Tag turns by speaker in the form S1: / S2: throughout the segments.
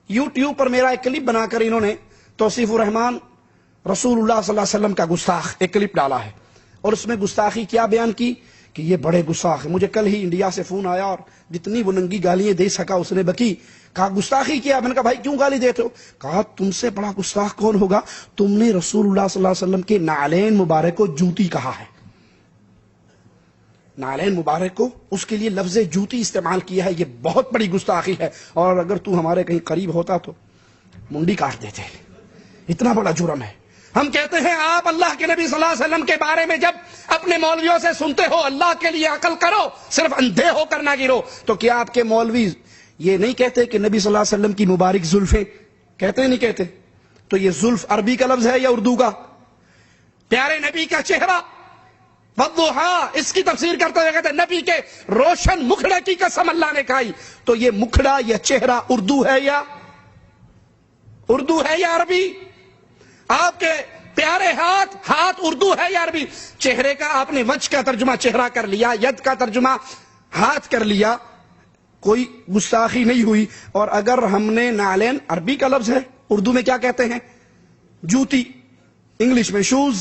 S1: YouTube پر میرا ایک clip بنا کر انہوں نے توصیف الرحمان رسول اللہ صلی اللہ علیہ وسلم کا گستاخ ایک کلپ ڈالا ہے، اور اس میں گستاخی کیا بیان کی کہ یہ بڑے گستاخ ہیں۔ مجھے کل ہی انڈیا سے فون آیا اور جتنی وہ ننگی گالیاں دے سکا اس نے بکی، کہا گستاخی کیا۔ میں نے کہا بھائی کیوں گالی دیتے ہو؟ کہا تم سے بڑا گستاخ کون ہوگا، تم نے رسول اللہ صلی اللہ علیہ وسلم کے نعلین مبارک کو جوتی کہا ہے۔ نعلین مبارک کو اس کے لیے لفظ جوتی استعمال کیا ہے، یہ بہت بڑی گستاخی ہے، اور اگر تو ہمارے کہیں قریب ہوتا تو منڈی کاٹ دیتے۔ اتنا بڑا جرم ہے۔ ہم کہتے ہیں آپ اللہ کے نبی صلی اللہ علیہ وسلم کے بارے میں جب اپنے مولویوں سے سنتے ہو اللہ کے لیے عقل کرو، صرف اندھے ہو کر نہ گرو، تو کیا آپ کے مولوی یہ نہیں کہتے کہ نبی صلی اللہ علیہ وسلم کی مبارک زلفیں؟ کہتے نہیں کہتے؟ تو یہ زلف عربی کا لفظ ہے یا اردو کا؟ پیارے نبی کا چہرہ والضحیٰ، اس کی تفسیر کرتے ہوئے کہتے ہیں نبی کے روشن مکھڑے کی قسم اللہ نے کھائی۔ تو یہ مکھڑا یا چہرہ اردو ہے یا عربی؟ آپ کے پیارے ہاتھ اردو ہے یا عربی؟ چہرے کا آپ نے وجہ کا ترجمہ چہرہ کر لیا، ید کا ترجمہ ہاتھ کر لیا، کوئی گستاخی نہیں ہوئی۔ اور اگر ہم نے نعلین عربی کا لفظ ہے، اردو میں کیا کہتے ہیں؟ جوتی، انگلش میں شوز،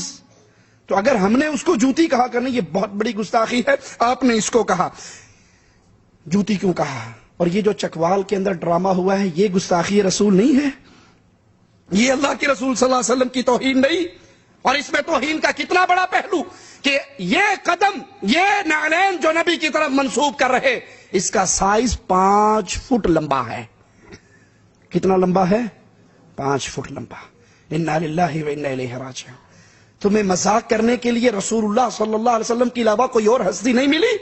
S1: تو اگر ہم نے اس کو جوتی کہا کرنے یہ بہت بڑی گستاخی ہے۔ آپ نے اس کو کہا جوتی کیوں کہا؟ اور یہ جو چکوال کے اندر ڈرامہ ہوا ہے یہ گستاخی رسول نہیں ہے؟ یہ اللہ کے رسول صلی اللہ علیہ وسلم کی توہین نہیں؟ اور اس میں توہین کا کتنا بڑا پہلو کہ یہ قدم، یہ نعلین جو نبی کی طرف منسوب کر رہے، اس کا سائز 5 فٹ لمبا ہے۔ کتنا لمبا ہے؟ 5 فٹ لمبا۔ انا للہ و انا الیہ راجعون۔ تمہیں مذاق کرنے کے لیے رسول اللہ صلی اللہ علیہ وسلم کے علاوہ کوئی اور ہستی نہیں ملی؟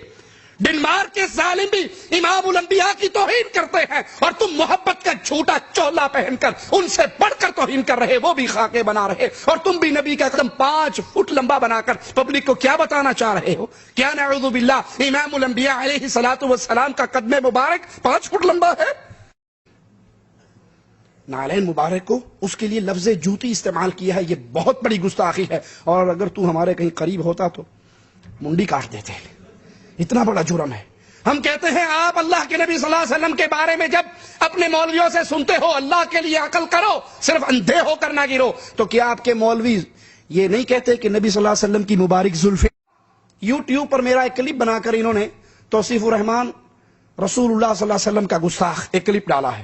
S1: ڈنمارک کے ظالم بھی امام الانبیاء کی توہین کرتے ہیں، اور تم محبت کا جھوٹا چولا پہن کر ان سے بڑھ کر توہین کر رہے، وہ بھی خاکے بنا رہے، اور تم بھی نبی کا قدم 5 فٹ لمبا بنا کر پبلک کو کیا بتانا چاہ رہے ہو؟ کیا نعوذ باللہ امام الانبیاء علیہ الصلوۃ والسلام کا قدم مبارک 5 فٹ لمبا ہے؟ نعلین مبارک کو اس کے لیے لفظ جوتی استعمال کیا ہے، یہ بہت بڑی گستاخی ہے، اور اگر تو ہمارے کہیں قریب ہوتا تو منڈی کاٹ دیتے۔ اتنا بڑا جرم ہے۔ ہم کہتے ہیں آپ اللہ کے نبی صلی اللہ علیہ وسلم کے بارے میں جب اپنے مولویوں سے سنتے ہو اللہ کے لیے عقل کرو، صرف اندھے ہو کر نہ گرو، تو کیا آپ کے مولوی یہ نہیں کہتے کہ نبی صلی اللہ علیہ وسلم کی مبارک زلفیں؟ یوٹیوب پر میرا ایک کلپ بنا کر انہوں نے توصیف الرحمان رسول اللہ صلی اللہ علیہ وسلم کا گستاخ ایک کلپ ڈالا ہے،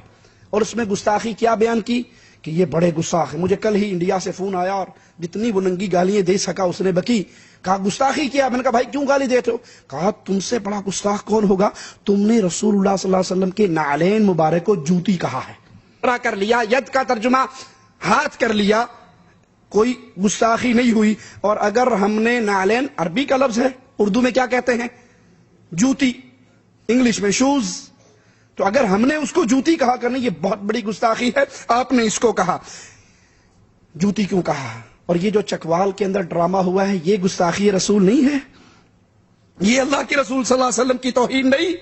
S1: اور اس میں گستاخی کیا بیان کی کہ یہ بڑے گستاخ ہیں۔ مجھے کل ہی انڈیا سے فون آیا اور جتنی وہ ننگی گالیاں دے سکا اس نے بکی، کہا گستاخی کیا۔ میں نے کہا بھائی کیوں گالی دیتے ہو؟ کہا تم سے بڑا گستاخ کون ہوگا، تم نے رسول اللہ صلی اللہ علیہ وسلم کے نعلین مبارک کو جوتی کہا ہے۔ کر لیا، ید کا ترجمہ ہاتھ کر لیا، کوئی گستاخی نہیں ہوئی۔ اور اگر ہم نے نعلین عربی کا لفظ ہے، اردو میں کیا کہتے ہیں؟ جوتی، انگلش میں شوز، تو اگر ہم نے اس کو جوتی کہا کرنے یہ بہت بڑی گستاخی ہے۔ آپ نے اس کو کہا جوتی کیوں کہا؟ اور یہ جو چکوال کے اندر ڈرامہ ہوا ہے یہ گستاخی رسول نہیں ہے؟ یہ اللہ کے رسول صلی اللہ علیہ وسلم کی توہین نہیں؟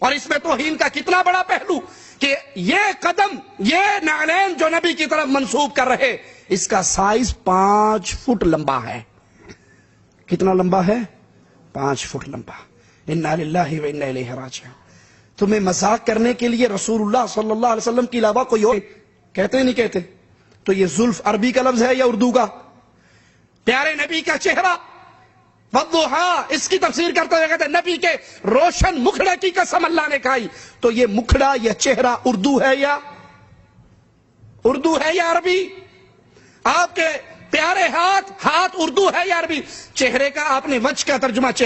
S1: اور اس میں توہین کا کتنا بڑا پہلو کہ یہ قدم، یہ نعلین جو نبی کی طرف منسوب کر رہے، اس کا سائز 5 فٹ لمبا ہے۔ کتنا لمبا ہے؟ 5 فٹ لمبا۔ انا للہ و انا الیہ راجعون۔ تمہیں مذاق کرنے کے لیے رسول اللہ صلی اللہ علیہ وسلم کے علاوہ کوئی اور کہتے نہیں کہتے؟ تو یہ زلف عربی کا لفظ ہے یا اردو کا؟ پیارے نبی کا چہرہ والضحیٰ، اس کی تفسیر کرتے ہوئے کہتے ہیں نبی کے روشن مکھڑے کی قسم اللہ نے کھائی۔ تو یہ مکھڑا یا چہرہ اردو ہے یا عربی؟ آپ کے پیارے ہاتھ اردو ہے یا عربی؟ چہرے کا آپ نے وجہ کا ترجمہ